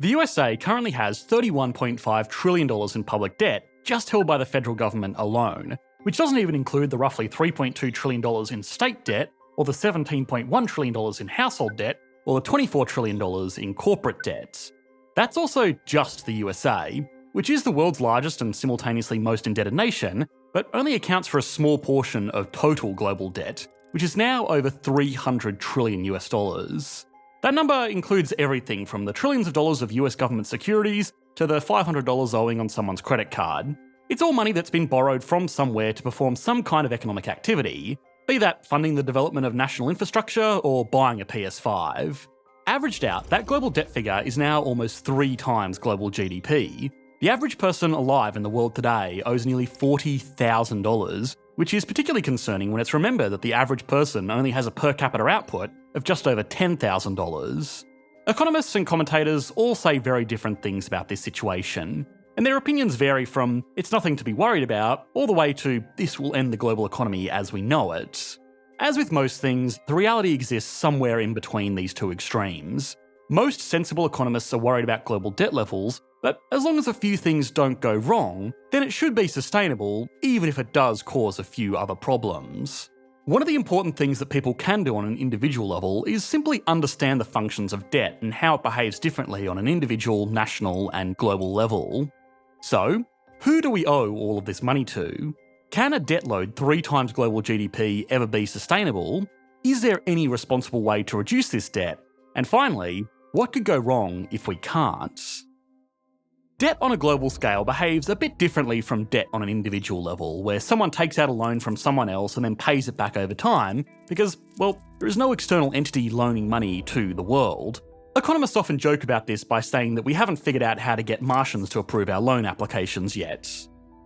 The USA currently has $31.5 trillion in public debt just held by the federal government alone, which doesn't even include the roughly $3.2 trillion in state debt, or the $17.1 trillion in household debt, or the $24 trillion in corporate debt. That's also just the USA, which is the world's largest and simultaneously most indebted nation, but only accounts for a small portion of total global debt, which is now over $300 trillion US. That number includes everything from the trillions of dollars of US government securities to the $500 owing on someone's credit card. It's all money that's been borrowed from somewhere to perform some kind of economic activity, be that funding the development of national infrastructure or buying a PS5. Averaged out, that global debt figure is now almost 3 times global GDP. The average person alive in the world today owes nearly $40,000, which is particularly concerning when it's remembered that the average person only has a per capita output of just over $10,000. Economists and commentators all say very different things about this situation, and their opinions vary from "it's nothing to be worried about" all the way to "this will end the global economy as we know it." As with most things, the reality exists somewhere in between these two extremes. Most sensible economists are worried about global debt levels, but as long as a few things don't go wrong, then it should be sustainable, even if it does cause a few other problems. One of the important things that people can do on an individual level is simply understand the functions of debt and how it behaves differently on an individual, national, and global level. So, who do we owe all of this money to? Can a debt load 3 times global GDP ever be sustainable? Is there any responsible way to reduce this debt? And finally, what could go wrong if we can't? Debt on a global scale behaves a bit differently from debt on an individual level, where someone takes out a loan from someone else and then pays it back over time, because, well, there is no external entity loaning money to the world. Economists often joke about this by saying that we haven't figured out how to get Martians to approve our loan applications yet.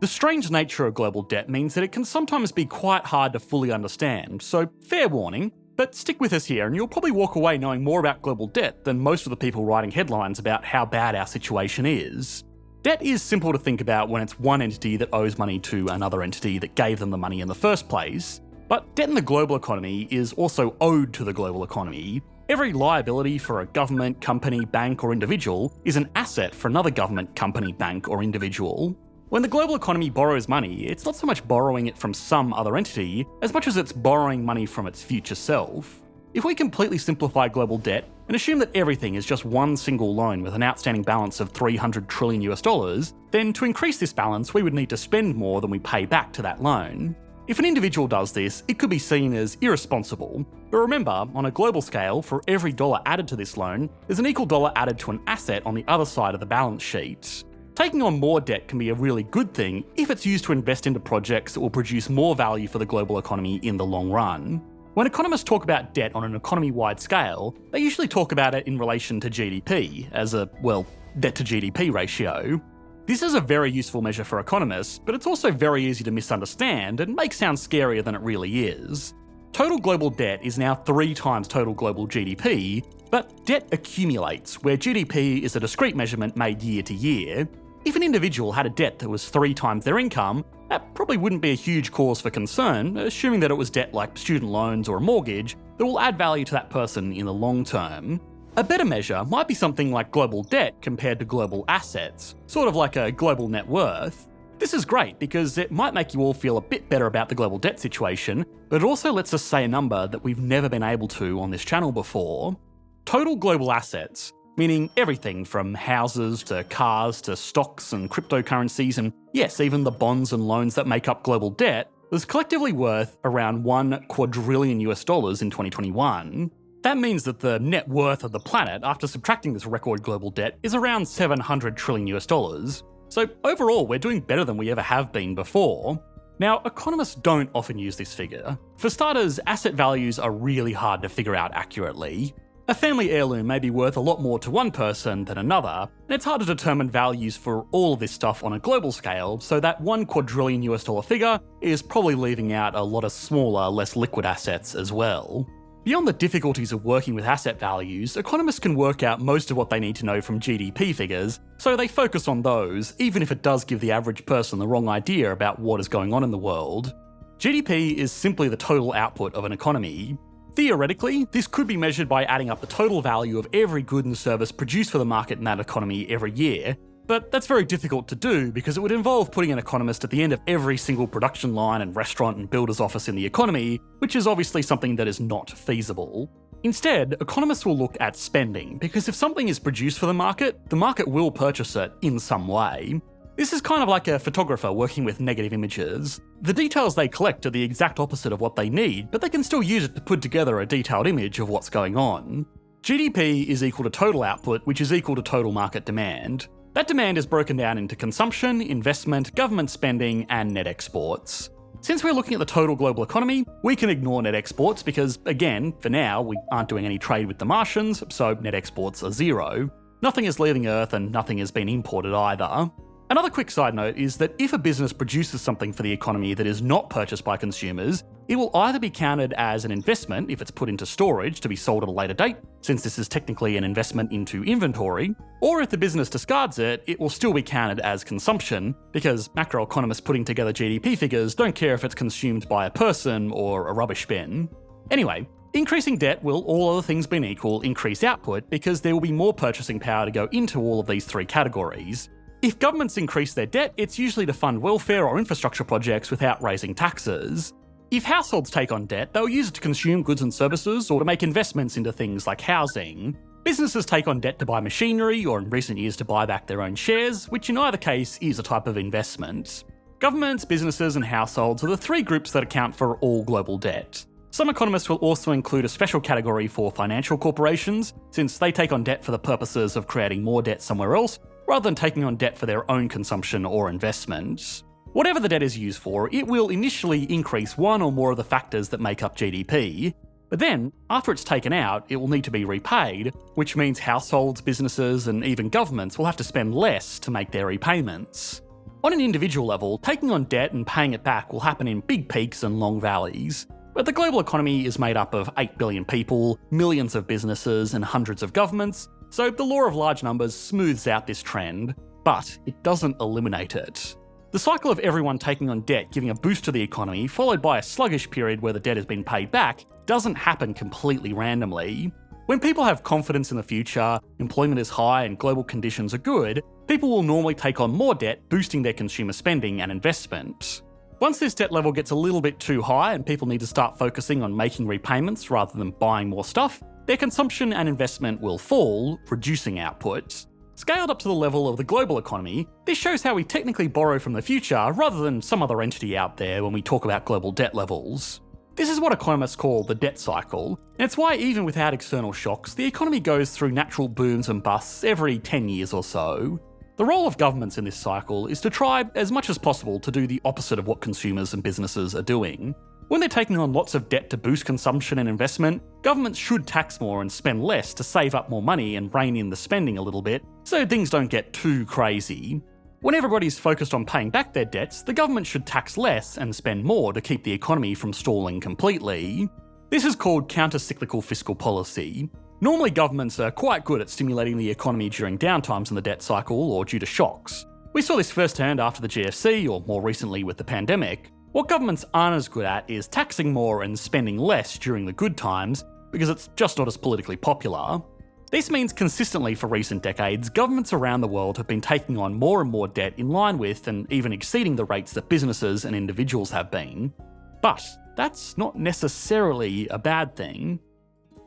The strange nature of global debt means that it can sometimes be quite hard to fully understand, so fair warning, but stick with us here and you'll probably walk away knowing more about global debt than most of the people writing headlines about how bad our situation is. Debt is simple to think about when it's one entity that owes money to another entity that gave them the money in the first place, but debt in the global economy is also owed to the global economy. Every liability for a government, company, bank or individual is an asset for another government, company, bank or individual. When the global economy borrows money, it's not so much borrowing it from some other entity, as much as it's borrowing money from its future self. If we completely simplify global debt and assume that everything is just one single loan with an outstanding balance of $300 trillion US, then to increase this balance, we would need to spend more than we pay back to that loan. If an individual does this, it could be seen as irresponsible. But remember, on a global scale, for every dollar added to this loan, there's an equal dollar added to an asset on the other side of the balance sheet. Taking on more debt can be a really good thing if it's used to invest into projects that will produce more value for the global economy in the long run. When economists talk about debt on an economy-wide scale, they usually talk about it in relation to GDP, as a, well, debt to GDP ratio. This is a very useful measure for economists, but it's also very easy to misunderstand and make sound scarier than it really is. Total global debt is now 3 times total global GDP, but debt accumulates, where GDP is a discrete measurement made year to year. If an individual had a debt that was 3 times their income, that probably wouldn't be a huge cause for concern, assuming that it was debt like student loans or a mortgage that will add value to that person in the long term. A better measure might be something like global debt compared to global assets, sort of like a global net worth. This is great because it might make you all feel a bit better about the global debt situation, but it also lets us say a number that we've never been able to on this channel before. Total global assets, meaning everything from houses to cars to stocks and cryptocurrencies and, yes, even the bonds and loans that make up global debt, was collectively worth around $1 quadrillion in 2021. That means that the net worth of the planet after subtracting this record global debt is around $700 trillion. So overall, we're doing better than we ever have been before. Now, economists don't often use this figure. For starters, asset values are really hard to figure out accurately. A family heirloom may be worth a lot more to one person than another, and it's hard to determine values for all of this stuff on a global scale, so that $1 quadrillion figure is probably leaving out a lot of smaller, less liquid assets as well. Beyond the difficulties of working with asset values, economists can work out most of what they need to know from GDP figures, so they focus on those, even if it does give the average person the wrong idea about what is going on in the world. GDP is simply the total output of an economy. Theoretically, this could be measured by adding up the total value of every good and service produced for the market in that economy every year, but that's very difficult to do because it would involve putting an economist at the end of every single production line and restaurant and builder's office in the economy, which is obviously something that is not feasible. Instead, economists will look at spending, because if something is produced for the market will purchase it in some way. This is kind of like a photographer working with negative images. The details they collect are the exact opposite of what they need, but they can still use it to put together a detailed image of what's going on. GDP is equal to total output, which is equal to total market demand. That demand is broken down into consumption, investment, government spending, and net exports. Since we're looking at the total global economy, we can ignore net exports because, again, for now, we aren't doing any trade with the Martians, so net exports are zero. Nothing is leaving Earth and nothing has been imported either. Another quick side note is that if a business produces something for the economy that is not purchased by consumers, it will either be counted as an investment if it's put into storage to be sold at a later date, since this is technically an investment into inventory, or if the business discards it, it will still be counted as consumption, because macroeconomists putting together GDP figures don't care if it's consumed by a person or a rubbish bin. Anyway, increasing debt will, all other things being equal, increase output because there will be more purchasing power to go into all of these three categories. If governments increase their debt, it's usually to fund welfare or infrastructure projects without raising taxes. If households take on debt, they'll use it to consume goods and services or to make investments into things like housing. Businesses take on debt to buy machinery or in recent years to buy back their own shares, which in either case is a type of investment. Governments, businesses and households are the three groups that account for all global debt. Some economists will also include a special category for financial corporations, since they take on debt for the purposes of creating more debt somewhere else, rather than taking on debt for their own consumption or investment. Whatever the debt is used for, it will initially increase one or more of the factors that make up GDP, but then, after it's taken out, it will need to be repaid, which means households, businesses, and even governments will have to spend less to make their repayments. On an individual level, taking on debt and paying it back will happen in big peaks and long valleys. But the global economy is made up of 8 billion people, millions of businesses, and hundreds of governments, so the law of large numbers smooths out this trend, but it doesn't eliminate it. The cycle of everyone taking on debt giving a boost to the economy, followed by a sluggish period where the debt has been paid back, doesn't happen completely randomly. When people have confidence in the future, employment is high and global conditions are good, people will normally take on more debt, boosting their consumer spending and investment. Once this debt level gets a little bit too high and people need to start focusing on making repayments rather than buying more stuff, their consumption and investment will fall, reducing output. Scaled up to the level of the global economy, this shows how we technically borrow from the future rather than some other entity out there when we talk about global debt levels. This is what economists call the debt cycle, and it's why even without external shocks, the economy goes through natural booms and busts every 10 years or so. The role of governments in this cycle is to try as much as possible to do the opposite of what consumers and businesses are doing. When they're taking on lots of debt to boost consumption and investment, governments should tax more and spend less to save up more money and rein in the spending a little bit, so things don't get too crazy. When everybody's focused on paying back their debts, the government should tax less and spend more to keep the economy from stalling completely. This is called counter-cyclical fiscal policy. Normally governments are quite good at stimulating the economy during downtimes in the debt cycle or due to shocks. We saw this firsthand after the GFC, or more recently with the pandemic. What governments aren't as good at is taxing more and spending less during the good times, because it's just not as politically popular. This means consistently for recent decades, governments around the world have been taking on more and more debt in line with and even exceeding the rates that businesses and individuals have been. But that's not necessarily a bad thing.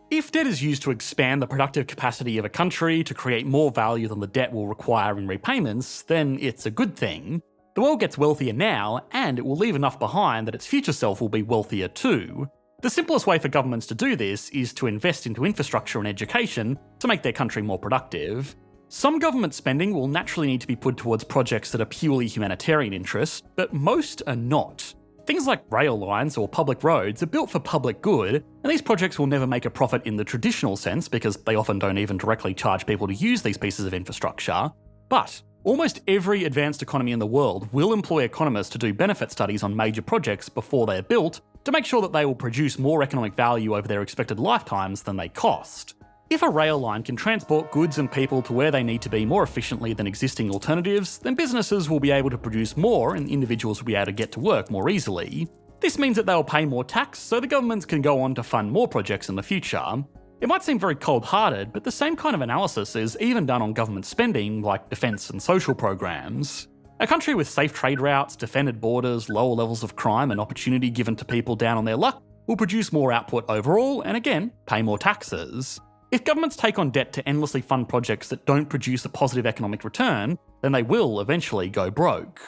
If debt is used to expand the productive capacity of a country to create more value than the debt will require in repayments, then it's a good thing. The world gets wealthier now, and it will leave enough behind that its future self will be wealthier too. The simplest way for governments to do this is to invest into infrastructure and education to make their country more productive. Some government spending will naturally need to be put towards projects that are purely humanitarian interest, but most are not. Things like rail lines or public roads are built for public good, and these projects will never make a profit in the traditional sense because they often don't even directly charge people to use these pieces of infrastructure. But almost every advanced economy in the world will employ economists to do benefit studies on major projects before they are built to make sure that they will produce more economic value over their expected lifetimes than they cost. If a rail line can transport goods and people to where they need to be more efficiently than existing alternatives, then businesses will be able to produce more and individuals will be able to get to work more easily. This means that they'll pay more tax so the governments can go on to fund more projects in the future. It might seem very cold-hearted, but the same kind of analysis is even done on government spending like defence and social programs. A country with safe trade routes, defended borders, lower levels of crime and opportunity given to people down on their luck will produce more output overall and again, pay more taxes. If governments take on debt to endlessly fund projects that don't produce a positive economic return, then they will eventually go broke.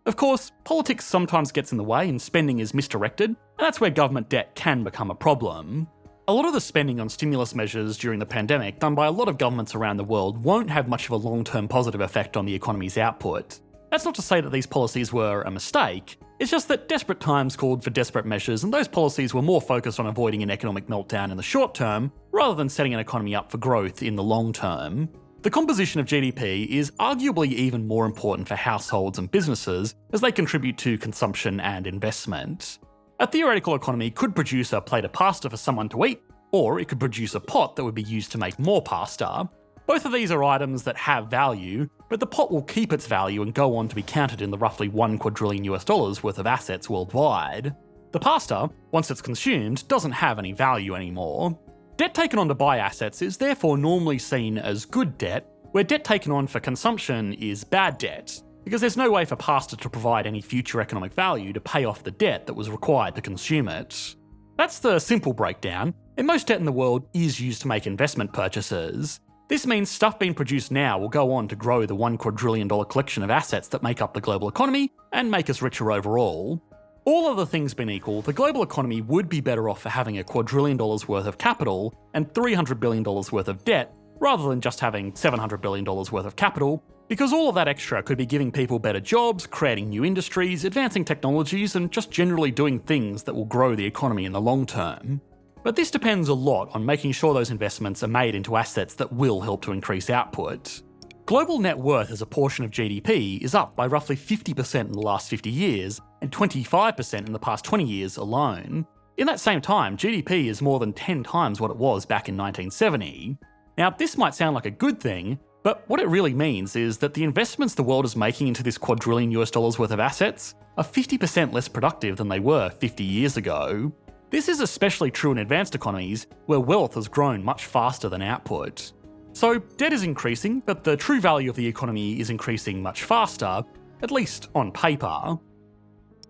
Of course, politics sometimes gets in the way and spending is misdirected, and that's where government debt can become a problem. A lot of the spending on stimulus measures during the pandemic done by a lot of governments around the world won't have much of a long-term positive effect on the economy's output. That's not to say that these policies were a mistake, it's just that desperate times called for desperate measures and those policies were more focused on avoiding an economic meltdown in the short term, rather than setting an economy up for growth in the long term. The composition of GDP is arguably even more important for households and businesses as they contribute to consumption and investment. A theoretical economy could produce a plate of pasta for someone to eat, or it could produce a pot that would be used to make more pasta. Both of these are items that have value, but the pot will keep its value and go on to be counted in the roughly $1 quadrillion worth of assets worldwide. The pasta, once it's consumed, doesn't have any value anymore. Debt taken on to buy assets is therefore normally seen as good debt, where debt taken on for consumption is bad debt, because there's no way for pasta to provide any future economic value to pay off the debt that was required to consume it. That's the simple breakdown, and most debt in the world is used to make investment purchases. This means stuff being produced now will go on to grow the $1 quadrillion collection of assets that make up the global economy and make us richer overall. All other things being equal, the global economy would be better off for having $1 quadrillion worth of capital and $300 billion worth of debt, rather than just having $700 billion worth of capital, because all of that extra could be giving people better jobs, creating new industries, advancing technologies, and just generally doing things that will grow the economy in the long term. But this depends a lot on making sure those investments are made into assets that will help to increase output. Global net worth as a portion of GDP is up by roughly 50% in the last 50 years, and 25% in the past 20 years alone. In that same time, GDP is more than 10 times what it was back in 1970. Now, this might sound like a good thing, but what it really means is that the investments the world is making into this $1 quadrillion worth of assets are 50% less productive than they were 50 years ago. This is especially true in advanced economies, where wealth has grown much faster than output. So debt is increasing, but the true value of the economy is increasing much faster, at least on paper.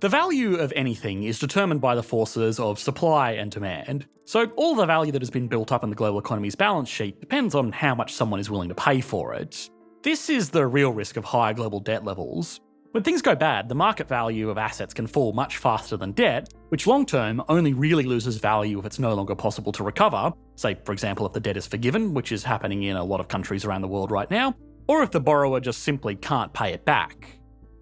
The value of anything is determined by the forces of supply and demand, so all the value that has been built up in the global economy's balance sheet depends on how much someone is willing to pay for it. This is the real risk of higher global debt levels. When things go bad, the market value of assets can fall much faster than debt, which long-term only really loses value if it's no longer possible to recover, say for example if the debt is forgiven, which is happening in a lot of countries around the world right now, or if the borrower just simply can't pay it back.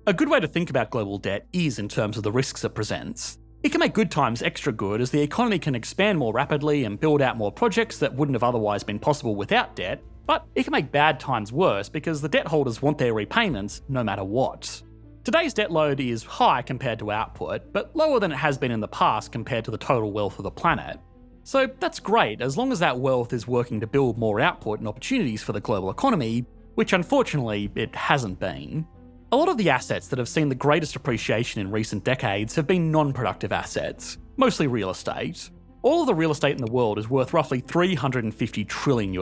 A good way to think about global debt is in terms of the risks it presents. It can make good times extra good as the economy can expand more rapidly and build out more projects that wouldn't have otherwise been possible without debt, but it can make bad times worse because the debt holders want their repayments no matter what. Today's debt load is high compared to output, but lower than it has been in the past compared to the total wealth of the planet. So that's great as long as that wealth is working to build more output and opportunities for the global economy, which unfortunately it hasn't been. A lot of the assets that have seen the greatest appreciation in recent decades have been non-productive assets, mostly real estate. All of the real estate in the world is worth roughly $350 trillion.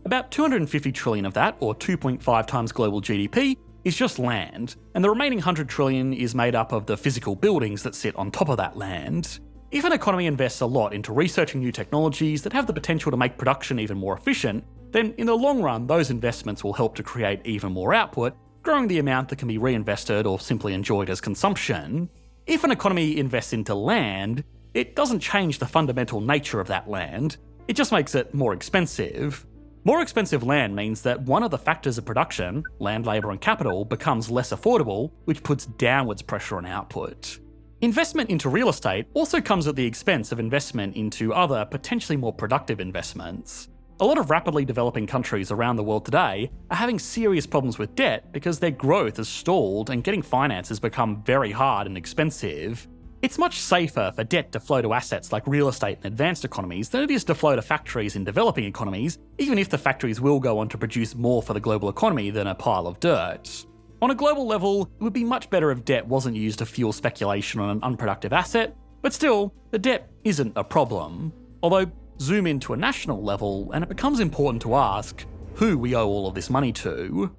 About $250 trillion of that, or 2.5 times global GDP, is just land, and the remaining $100 trillion is made up of the physical buildings that sit on top of that land. If an economy invests a lot into researching new technologies that have the potential to make production even more efficient, then in the long run those investments will help to create even more output, growing the amount that can be reinvested or simply enjoyed as consumption. If an economy invests into land, it doesn't change the fundamental nature of that land, it just makes it more expensive. More expensive land means that one of the factors of production, land, labour and capital, becomes less affordable, which puts downwards pressure on output. Investment into real estate also comes at the expense of investment into other, potentially more productive investments. A lot of rapidly developing countries around the world today are having serious problems with debt because their growth has stalled and getting finance has become very hard and expensive. It's much safer for debt to flow to assets like real estate in advanced economies than it is to flow to factories in developing economies, even if the factories will go on to produce more for the global economy than a pile of dirt. On a global level, it would be much better if debt wasn't used to fuel speculation on an unproductive asset, but still, the debt isn't a problem. Although, zoom into a national level, and it becomes important to ask who we owe all of this money to.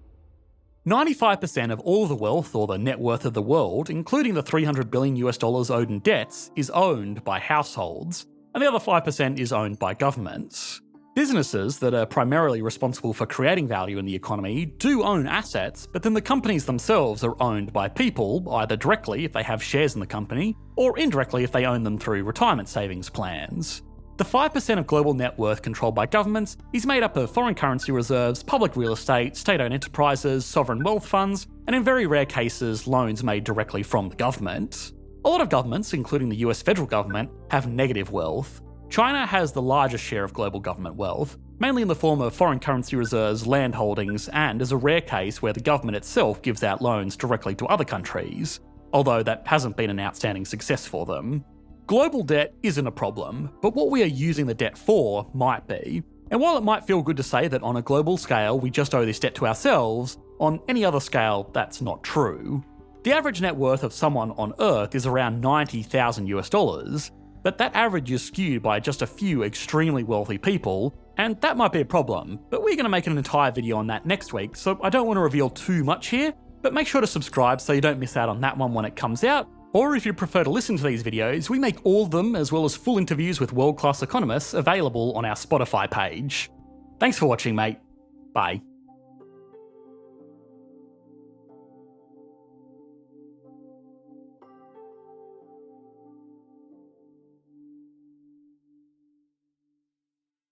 95% of all the wealth or the net worth of the world, including the $300 billion owed in debts, is owned by households, and the other 5% is owned by governments. Businesses that are primarily responsible for creating value in the economy do own assets, but then the companies themselves are owned by people, either directly if they have shares in the company, or indirectly if they own them through retirement savings plans. The 5% of global net worth controlled by governments is made up of foreign currency reserves, public real estate, state-owned enterprises, sovereign wealth funds, and in very rare cases, loans made directly from the government. A lot of governments, including the US federal government, have negative wealth. China has the largest share of global government wealth, mainly in the form of foreign currency reserves, land holdings, and as a rare case where the government itself gives out loans directly to other countries, although that hasn't been an outstanding success for them. Global debt isn't a problem, but what we are using the debt for might be. And while it might feel good to say that on a global scale we just owe this debt to ourselves, on any other scale that's not true. The average net worth of someone on Earth is around $90,000, but that average is skewed by just a few extremely wealthy people, and that might be a problem, but we're going to make an entire video on that next week, so I don't want to reveal too much here, but make sure to subscribe so you don't miss out on that one when it comes out. Or if you prefer to listen to these videos, we make all of them, as well as full interviews with world-class economists, available on our Spotify page. Thanks for watching, mate. Bye.